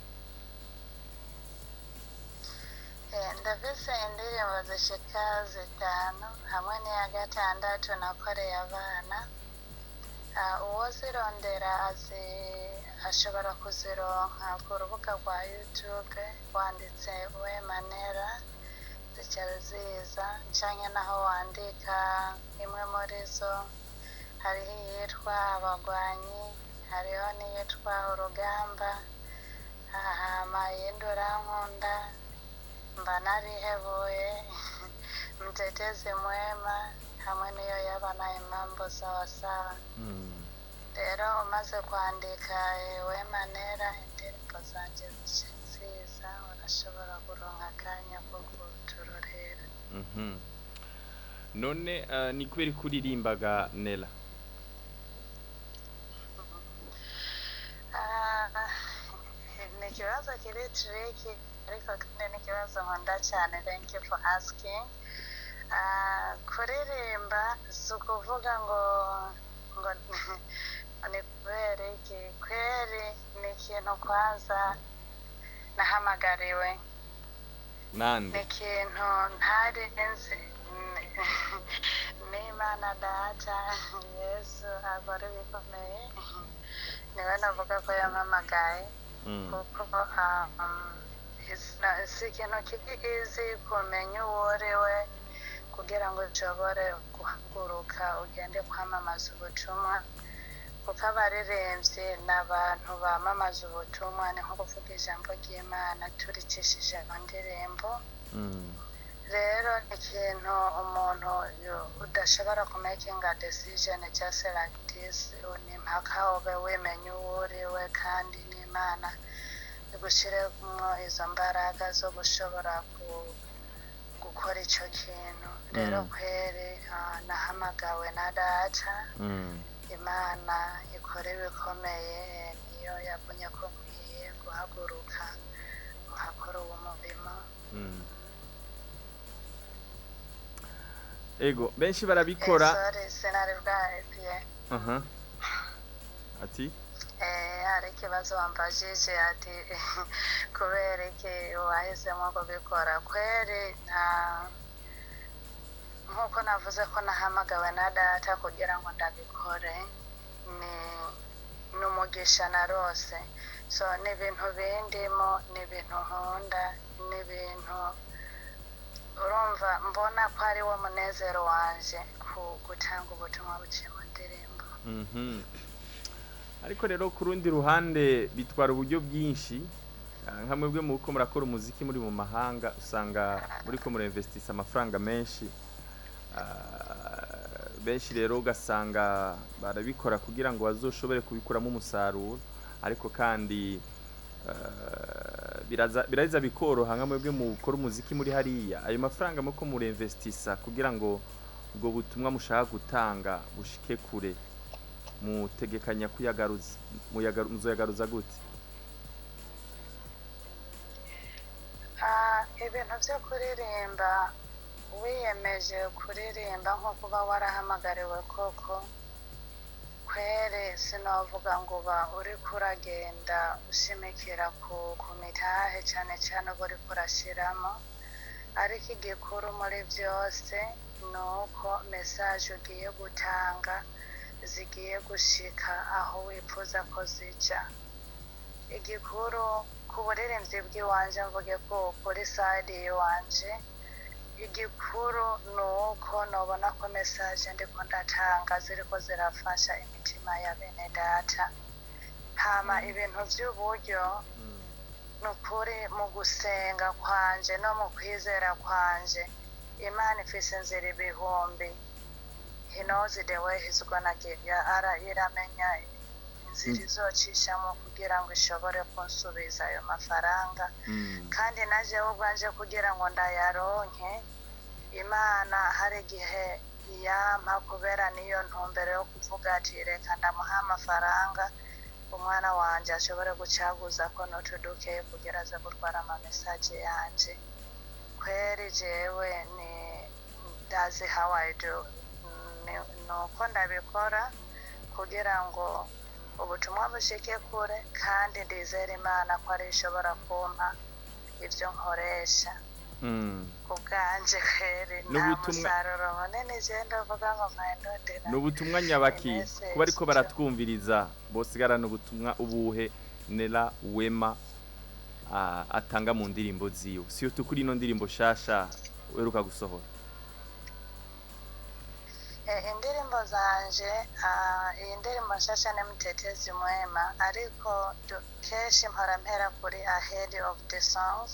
Speaker 3: Ndafise indirimbo zishika zitanu hamwe n'iya gatandatu nakoreye abana. Uwo zirondera ashobora kuzironka ku rubuga rwa YouTube wanditse Wema Nela zica ziza canke naho wandika imwe muri zo hariho iyitwa Abagwanyi hariho n'iyitwa Urugamba Mayindura Nkunda mba narihebuye mtetezi mwema hamwe niyo y'abana impambo sawasawa. Rero umaze kwandika Wema Nela indirimbo zanje ziza urashobora kuronka akanya ko kuturorera.
Speaker 1: None ni kubera kuririmbaga Nela?
Speaker 3: Ni ikibazo kiri tricky ariko kandi ni ikibazo nkunda cyane. Thank you for asking. Kuririmba si ukuvuga ngo ni kubera iki kweri ni ikintu kwanza nahamagariwe
Speaker 1: nande
Speaker 3: ni ikintu ntari nzi n'Imana Data Yesu abari bikomeye niwe navuga ko yampamagaye kuko si ikintu kiri easy kumenya uwo uriwe kugira ngo ushobore guhaguruka ugende kwamamaza ubutumwa kuko abaririmbyi ni abantu bamamaza ubutumwa ni nko kuvuga ijambo ry'Imana turicishije mu ndirimbo rero ni ikintu umuntu udashobora kumakinga decision just like this ni mpaka ube wemenya uwo uriwe kandi n'Imana igushyiremo izo mbaraga zo gushobora gukora icyo kintu rero kweri nahamagawe na data Imana ikora ibikomeye niyo yabonye ko nkwiye guhaguruka nkakora uwo murimo
Speaker 1: ego benshi barabikora
Speaker 3: sinari bwahebye
Speaker 1: ati
Speaker 3: hari ikibazo wambajije ati kubera iki wahisemo kubikora kweri nk'uko navuze ko nahamagawe na data kugira ngo ndabikore ni umugisha narose so ni ibintu bindimo ni ibintu nkunda ni ibintu urumva mbona ko ari wo munezero wanje gutanga ubutumwa buciye mu ndirimbo
Speaker 1: ariko rero ku rundi ruhande bitwara uburyo bwinshi nka mwebwe muko murakora umuziki muri mu mahanga usanga muri ko murinvestisa amafaranga menshi benshi rero ugasanga barabikora kugira ngo bazoshobore kubikuramo umusaruro ariko kandi biraza bikoroha nka mwebwe mukora umuziki muri hariya ayo mafaranga muko murinvestisa kugira ngo ubwo butumwa mushaka gutanga bushike kure mutegekanya kuyagaruza muzoyagaruza gute
Speaker 3: ibintu byo kuririmba wiyemeje kuririmba nko kuba warahamagariwe koko kwere sinavuga ngo uba uri kuragenda ushimikira ku mitahe cyane cyane uba uri kurashyiramo ariko igikuru muri byose ni uko mesaje ugiye gutanga zigiye gushika aho wifuza ko zijya igikuru ku buririmbyi bw'iwanje mvuge ko kuri side y'iwanje igikuru ni uko nobona ko mesaje ndiko ndatanga ziriko zirafasha imitima ya bene data hama ibintu by'uburyo nukuri mu gusenga kwanje no mu kwizera kwanje Imana ifise inzira ibihumbi he knows the way he's gonna get iramenya inzira izocishamo kugira ngo ishobore kunsubiza ayo mafaranga kandi naje ubwanje kugira ngo ndayaronke Imana hari igihe yampa kubera niyo ntumbero yo kuvuga ati reka ndamuha amafaranga umwana wanje ashobore gucaguza ko n'utuduke kugira aze gutwara amamesaje yanje kweri jewe ni that's how I do nuko ndabikora kugira ngo ubutumwa bushike kure kandi ndizera Imana ko ari ishobora kumpa ibyo nkoresha kubwanje kweri nta musaruro munini genda uvuga ngo mpayindodera
Speaker 1: n'ubutumwa nyabaki kuba ariko baratwumviriza bosigara n'ubutumwa ubuhe Nela Wema atanga mu ndirimbo ziwe siyo tukuri ino ndirimbo shasha uheruka gusohora
Speaker 3: indirimbo zanje iyi ndirimbo nshasha ni Mutetezi Mwema ariko kenshi mpora mpera kuri ahead of the songs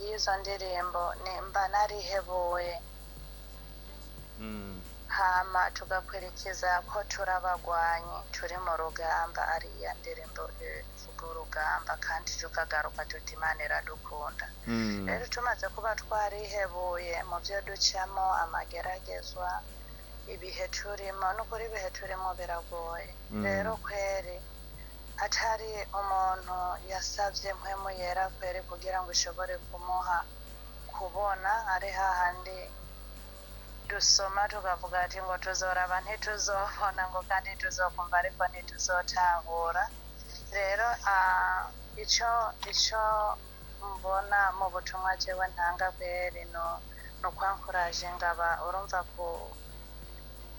Speaker 3: y'izo ndirimbo mba narihebuye hama tugakurikiza ko turabagwanyi turi mu rugamba ariya ndirimbo ivuga urugamba kandi tukagaruka tuti Imana iradukunda rero tumaze kuba twarihebuye mu byo ducamo amageragezwa ibihe turimo n'ukuri ibihe turimo biragoye rero kweri atari umuntu yasabye mpwemu yera kweri kugira ngo ishobore kumuha kubona ari hahandi dusoma tukavuga ati ngo tuzoraba ntituzobona ngo kandi tuzokumva ariko ntituzotahura rero icyo mbona mu butumwa jewe ntanga kweri no kwankuraginga urumva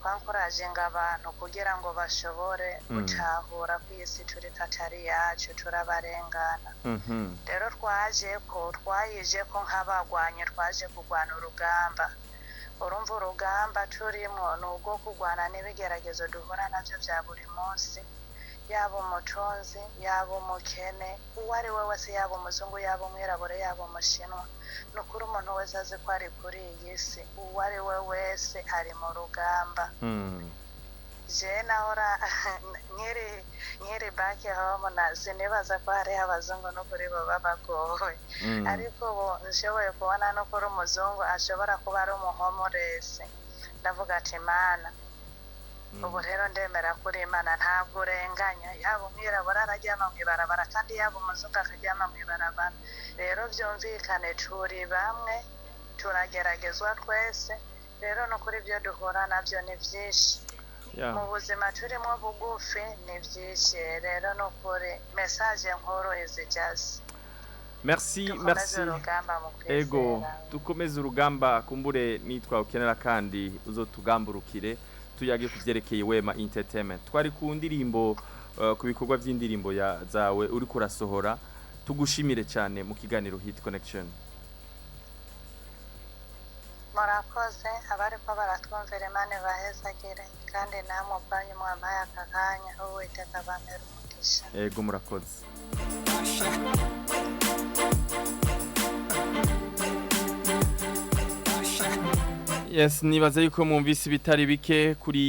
Speaker 3: kwankuraginga abantu kugira ngo bashobore gutahura ko isi turi katari yacu turabarengana rero twayije ko nk'abagwanye twaje kurwana urugamba urumva urugamba turimo ni ubwo kurwana n'ibigeragezo duhura nabyo bya buri munsi, yaba umutunzi yaba umukene uwo ari we wese, yaba umuzungu yaba umwirabura yaba umushinwa, ni ukuri umuntu wese azi ko ari kuri iyi si, uwo ari we wese ari mu rugamba. je nahora nkiri back home sinibaza ko hariho abazungu n'ukuri baba bagowe, ariko ubu nshoboye kubona n'ukuri umuzungu ashobora kuba ari umuhomoresi, ndavuga ati mana ubu rero ndemera kuri Imana ntabwo urenganya, yaba umwirabura araryama mu ibarabara kandi yaba umuzungu akaryama mu ibarabara. Rero byumvikane turi bamwe, turageragezwa twese, rero n'ukuri ibyo duhura nabyo ni byinshi mu buzima turimo bugufi, ni byinshi. Rero n'ukuri message nkuru izi just
Speaker 1: merci ego dukomeze urugamba, kumbure nitwa ukenera kandi uzotugamburukire tuyage kuvyerekeye Wema Entertainment. Twari ku ndirimbo ku bikorwa by'indirimbo zawe uri kurasohora, tugushimire cyane mu kiganiro Hit Connection.
Speaker 3: murakoze abari ko baratwumvira, Imana bahezagire kandi namwe ubwanyu mwampaye aka kanya, Uwiteka abamere umugisha.
Speaker 1: Ego murakoze. Yes, nibaza yuko mwumvise bitari bike kuri